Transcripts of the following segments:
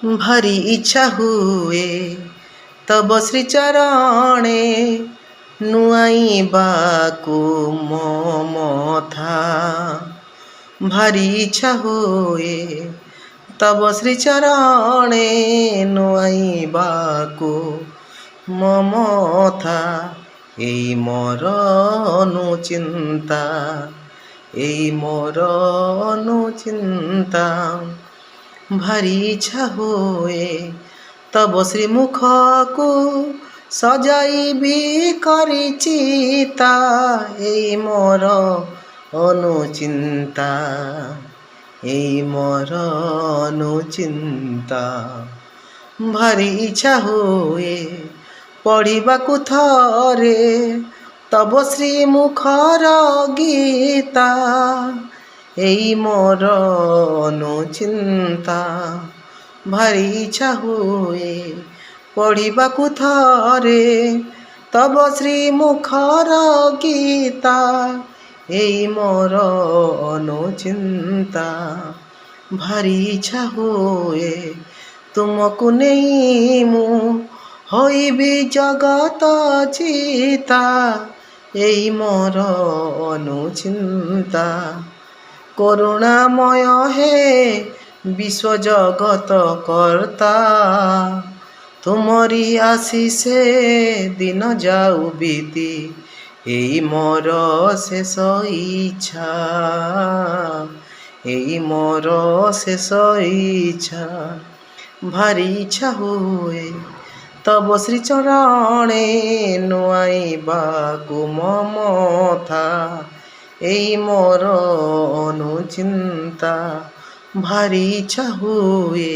भारी इच्छा हुए तब श्री चरणे नुआइबाकु ममथा। भारी इच्छा हुए तब श्री चरणे नुआइबाकु ममथा। एई मोर अनुचिंता, एई मोर अनुचिंता। भारी इच्छा हुए तब श्रीमुख को सजाइबी करी चिता। एई मोर अनुचिंता, एई मोर अनुचिंता। भारी इच्छा हुए पढ़िबाकु थरे तब श्रीमुखर गीता। एई मोर अनुचिंता। भारी इच्छा हुए पढ़िबाकु थरे तब श्रीमुखर गीता। एई मोर अनुचिंता। भारी इच्छा हुए तुमको नहीं मु होइबी जगत चिता। एई मोर अनुचिंता। करुणामय हे विश्व जगत कर्ता, तुमरी आशीषे दिन जाऊ बीती। एई मोर शेष इच्छा, एई मोर शेष इच्छा। भारी इच्छा हुए तब श्री चरणे नुआइबाकु ममथा। एई मोर अनुचिंता। भारी इच्छा हुए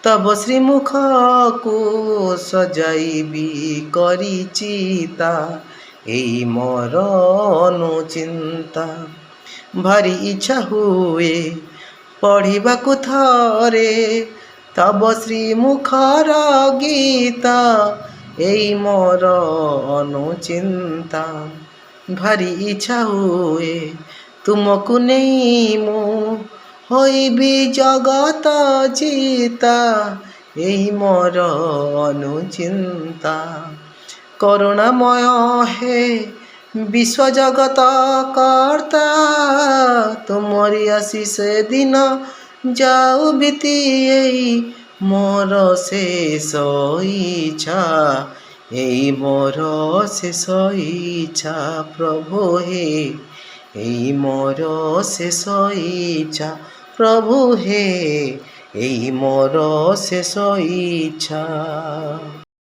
तब श्रीमुख को सजाइबी करी चिता। एई मोर अनुचिंता। भारी इच्छा हुए पढ़िबाकु थरे तब श्रीमुखर गीता। एई मोर अनुचिंता। भारी इच्छा हुए तुमको नहीं मु होइबी जगत चिता। एई मोर अनुचिंता। करुणामय हे विश्व जगत कर्ता, तुमरी आशीष दिन जाऊ बीती। एई मोर शेष इच्छा, एई मोर शेष इच्छा। प्रभु हे एई मोर शेष इच्छा। प्रभु हे एई मोर शेष इच्छा।